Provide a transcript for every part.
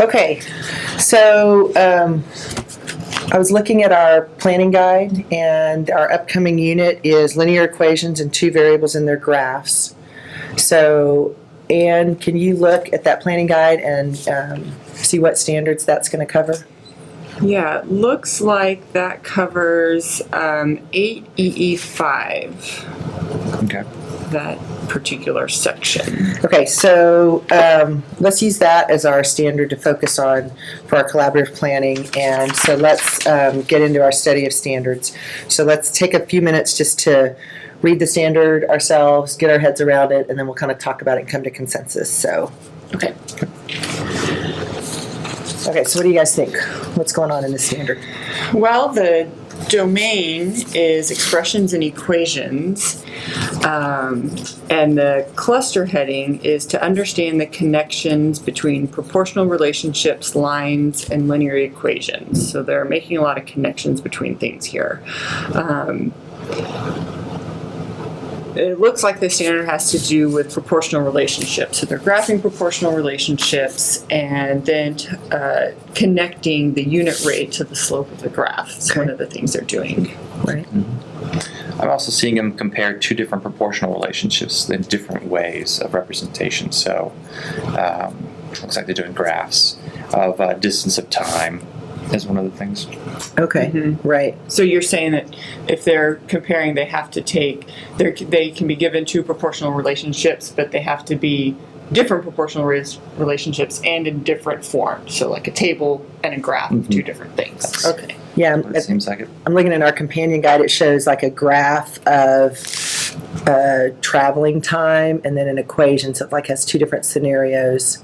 Okay, so I was looking at our planning guide, and our upcoming unit is linear equations and two variables in their graphs. So, Anne, can you look at that planning guide and see what standards that's going to cover? Yeah, it looks like that covers 8EE5. Okay. That particular section. Okay, so let's use that as our standard to focus on for our collaborative planning. And so let's get into our study of standards. So let's take a few minutes just to read the standard ourselves, get our heads around it, and then we'll kind of talk about it and come to consensus. So, okay. Okay, so what do you guys think? What's going on in this standard? Well, the domain is expressions and equations, and the cluster heading is to understand the connections between proportional relationships, lines, and linear equations. So they're making a lot of connections between things here. It looks like the standard has to do with proportional relationships. So they're graphing proportional relationships and then connecting the unit rate to the slope of the graph. It's one of the things they're doing. Right. Mm-hmm. I'm also seeing them compare two different proportional relationships in different ways of representation. So looks like they're doing graphs of distance of time as one of the things. Okay, right. So you're saying that if they're comparing, they have to take, they can be given two proportional relationships, but they have to be different proportional relationships and in different forms. So like a table and a graph of two different things. Okay. Yeah, It seems like it. I'm looking at our companion guide. It shows like a graph of traveling time and then an equation. So it like has two different scenarios.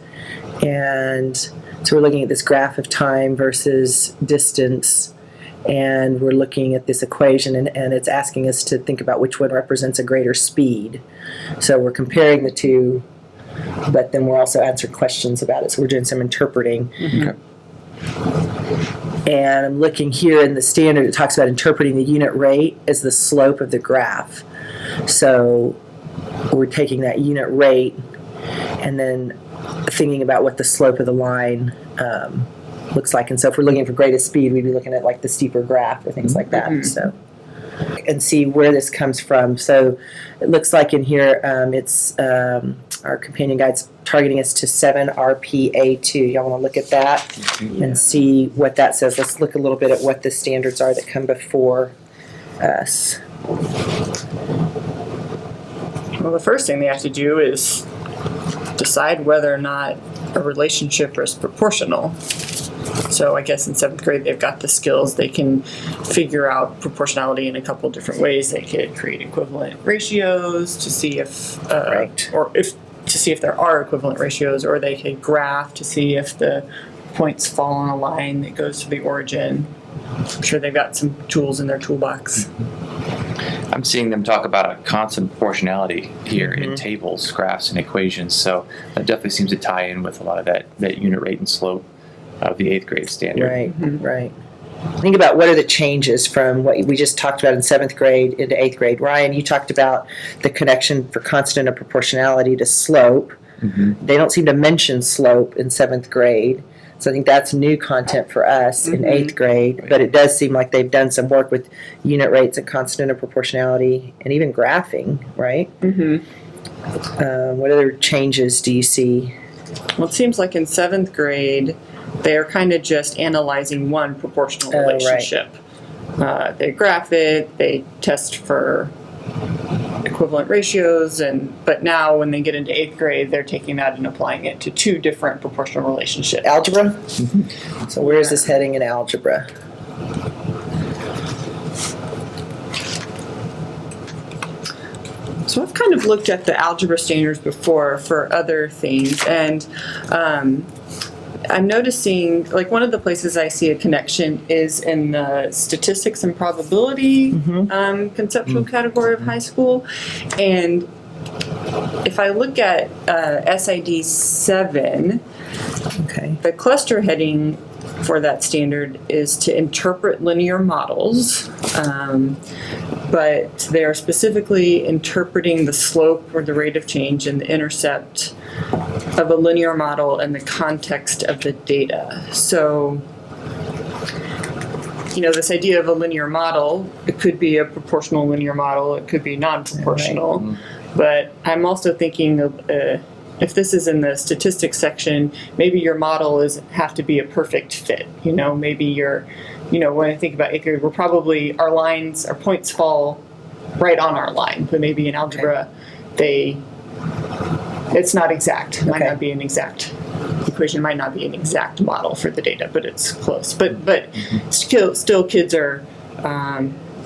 And so we're looking at this graph of time versus distance, and we're looking at this equation, and it's asking us to think about which one represents a greater speed. So we're comparing the two, but then we're also answering questions about it. So we're doing some interpreting. Okay. And I'm looking here in the standard, it talks about interpreting the unit rate as the slope of the graph. So we're taking that unit rate and then thinking about what the slope of the line looks like. And so if we're looking for greatest speed, we'd be looking at like the steeper graph or things like that. So, and see where this comes from. So it looks like in here it's our companion guide's targeting us to 7 RPA2. Y'all want to look at that and see what that says. Let's look a little bit at what the standards are that come before us. Well, the first thing they have to do is decide whether or not a relationship is proportional. So I guess in 7th grade they've got the skills. They can figure out proportionality in a couple different ways. They could create equivalent ratios to see if, to see if there are equivalent ratios, or they could graph to see if the points fall on a line that goes to the origin. I'm sure they've got some tools in their toolbox. I'm seeing them talk about a constant proportionality here in tables, graphs, and equations. So that definitely seems to tie in with a lot of that unit rate and slope of the 8th grade standard. Right, right. Think about what are the changes from what we just talked about in 7th grade into 8th grade. Ryan, you talked about the connection for constant of proportionality to slope. They don't seem to mention slope in 7th grade. So I think that's new content for us in 8th grade, but it does seem like they've done some work with unit rates and constant of proportionality and even graphing, right? What other changes do you see? Well, it seems like in 7th grade, they're kind of just analyzing one proportional relationship. They graph it, they test for equivalent ratios, but now when they get into 8th grade, they're taking that and applying it to two different proportional relationships. Algebra? So where is this heading in algebra? So I've kind of looked at the algebra standards before for other things, and I'm noticing, like, one of the places I see a connection is in the statistics and probability conceptual category of high school. And if I look at SID 7, the cluster heading for that standard is to interpret linear models, but they are specifically interpreting the slope or the rate of change and the intercept of a linear model in the context of the data. So, this idea of a linear model, it could be a proportional linear model, it could be non-proportional, Right. but I'm also thinking of, if this is in the statistics section, maybe your model have to be a perfect fit. Maybe when I think about 8th grade, our points fall right on our line, but maybe in algebra, it's not exact. It might not be an exact equation, might not be an exact model for the data, but it's close. But still kids are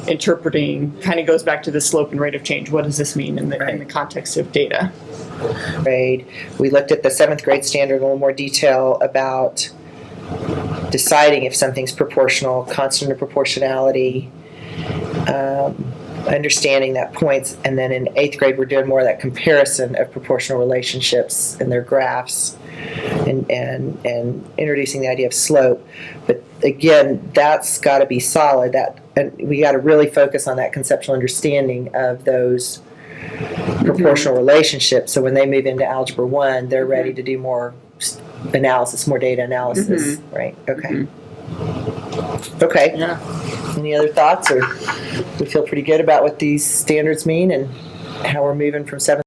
interpreting, kind of goes back to the slope and rate of change. What does this mean in the context of data? Grade. We looked at the 7th grade standard in a little more detail about deciding if something's proportional, constant or proportionality, understanding that points, and then in 8th grade we're doing more of that comparison of proportional relationships in their graphs and introducing the idea of slope. But again, that's got to be solid, and we got to really focus on that conceptual understanding of those proportional relationships, so when they move into Algebra 1 they're ready to do more analysis, more data analysis, right? Okay. Okay. Yeah. Any other thoughts, or we feel pretty good about what these standards mean and how we're moving from 7th